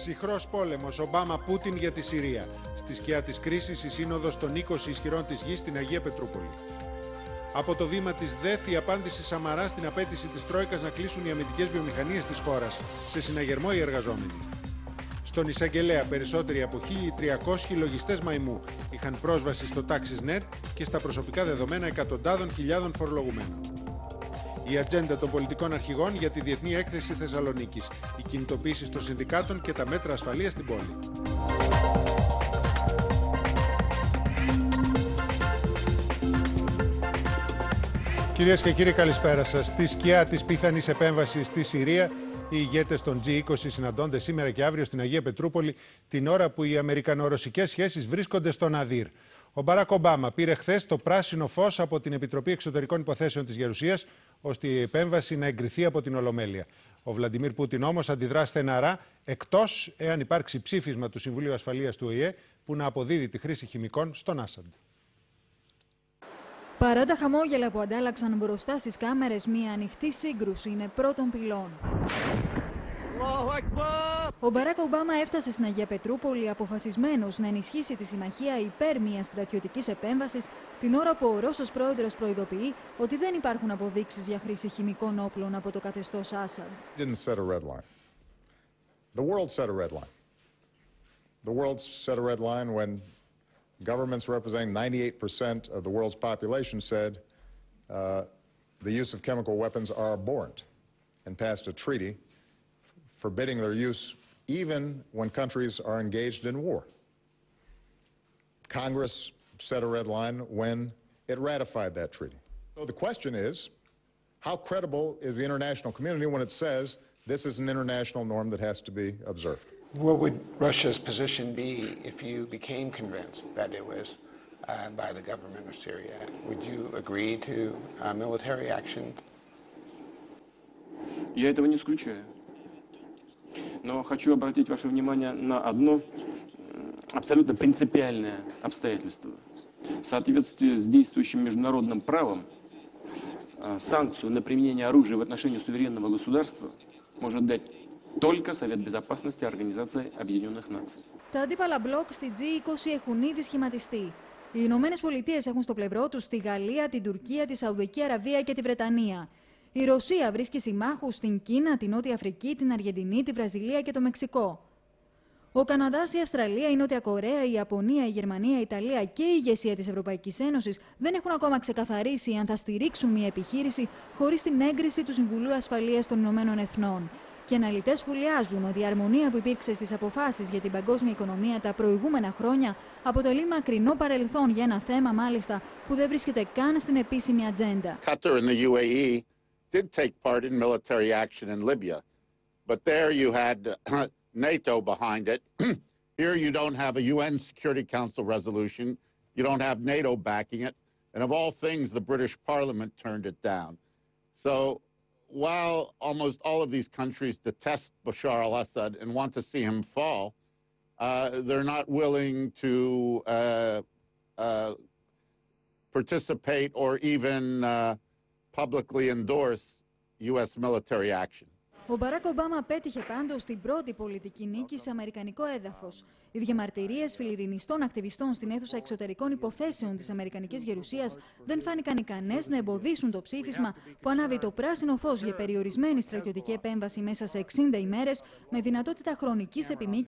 Ψυχρός πόλεμος Ομπάμα-Πούτιν για τη Συρία. Στη σκιά της κρίσης η σύνοδος των 20 ισχυρών της γης στην Αγία Πετρούπολη. Από το βήμα της ΔΕΘ η απάντηση Σαμαρά στην απέτηση της Τρόικας να κλείσουν οι αμυντικές βιομηχανίες της χώρας. Σε συναγερμό οι εργαζόμενοι. Στον εισαγγελέα περισσότεροι από 1.300 λογιστές μαϊμού είχαν πρόσβαση στο TaxisNet και στα προσωπικά δεδομένα εκατοντάδων χιλιάδων φορολογουμένων. Η ατζέντα των πολιτικών αρχηγών για τη Διεθνή Έκθεση Θεσσαλονίκης, οι κινητοποίησεις των συνδικάτων και τα μέτρα ασφαλείας στην πόλη. Κυρίες και κύριοι, καλησπέρα σας. Στη σκιά της πιθανής επέμβασης στη Συρία, οι ηγέτες των G20 συναντώνται σήμερα και αύριο στην Αγία Πετρούπολη, την ώρα που οι αμερικανο-ρωσικές σχέσεις βρίσκονται στον Αδύρ. Ο Μπαράκ Ομπάμα πήρε χθες το πράσινο φως από την Επιτροπή Εξωτερικών Υποθέσεων της Γερουσίας, ώστε η επέμβαση να εγκριθεί από την Ολομέλεια. Ο Βλαντιμίρ Πούτιν όμως αντιδρά στεναρά, εκτός εάν υπάρξει ψήφισμα του Συμβουλίου Ασφαλείας του ΟΗΕ που να αποδίδει τη χρήση χημικών στον Άσαντ. Παρά τα χαμόγελα που αντάλλαξαν μπροστά στις κάμερες, μία ανοιχτή σύγκρουση είναι πρώτων πυλών. Ο Μπαράκ Ομπάμα έφτασε στην Αγία Πετρούπολη αποφασισμένος να ενισχύσει τη συμμαχία υπέρ μιας στρατιωτικής επέμβασης, την ώρα που ο Ρώσος πρόεδρος προειδοποιεί ότι δεν υπάρχουν αποδείξεις για χρήση χημικών όπλων από το καθεστώς Άσαντ. Governments representing 98% of the world's population said the use of chemical weapons are abhorrent and passed a treaty forbidding their use even when countries are engaged in war. Congress set a red line when it ratified that treaty. So the question is, how credible is the international community when it says this is an international norm that has to be observed? What would Russia's position be if you became convinced that it was by the government of Syria? Would you agree to military action? Я этого не исключаю. Но хочу обратить ваше внимание на одно абсолютно принципиальное обстоятельство. В соответствии с действующим международным правом санкцию на применение оружия в отношении суверенного государства может дать только Совет Безопасности Организации Объединенных Наций. Τα αντίπαλα μπλοκ στη G20 έχουν ήδη σχηματιστεί. Οι Ηνωμένες Πολιτείες έχουν στο πλευρό τους τη Γαλλία, την Τουρκία, τη Σαουδική Αραβία και τη Βρετανία. Η Ρωσία βρίσκει συμμάχους στην Κίνα, την Νότια Αφρική, την Αργεντινή, τη Βραζιλία και το Μεξικό. Ο Καναδάς, η Αυστραλία, η Νότια Κορέα, η Ιαπωνία, η Γερμανία, η Ιταλία και η ηγεσία της Ευρωπαϊκής Ένωσης δεν έχουν ακόμα ξεκαθαρίσει αν θα στηρίξουν μια επιχείρηση χωρίς την έγκριση του Συμβουλίου Ασφαλείας των Ηνωμένων Εθνών. Και αναλυτές σχολιάζουν ότι η αρμονία που υπήρξε στις αποφάσεις για την παγκόσμια οικονομία τα προηγούμενα χρόνια αποτελεί μακρινό παρελθόν για ένα θέμα, μάλιστα, που δεν βρίσκεται καν στην επίσημη ατζέντα. Qatar and the UAE did take part in military action in Libya, but there you had NATO behind it. Here you don't have a UN Security Council resolution. You don't have NATO backing it. And of all things, the British Parliament turned it down. So while almost all of these countries detest Bashar al-Assad and want to see him fall, they're not willing to participate or even publicly endorse U.S. military action. Ο Μπαράκ Ομπάμα πέτυχε πάντως την πρώτη πολιτική νίκη σε αμερικανικό έδαφος. Οι διαμαρτυρίες φιλιρινιστών ακτιβιστών στην αίθουσα εξωτερικών υποθέσεων της Αμερικανικής Γερουσίας δεν φάνηκαν ικανές να εμποδίσουν το ψήφισμα που ανάβει το πράσινο φως για περιορισμένη στρατιωτική επέμβαση μέσα σε 60 ημέρες με δυνατότητα χρονικής επιμήκυνσης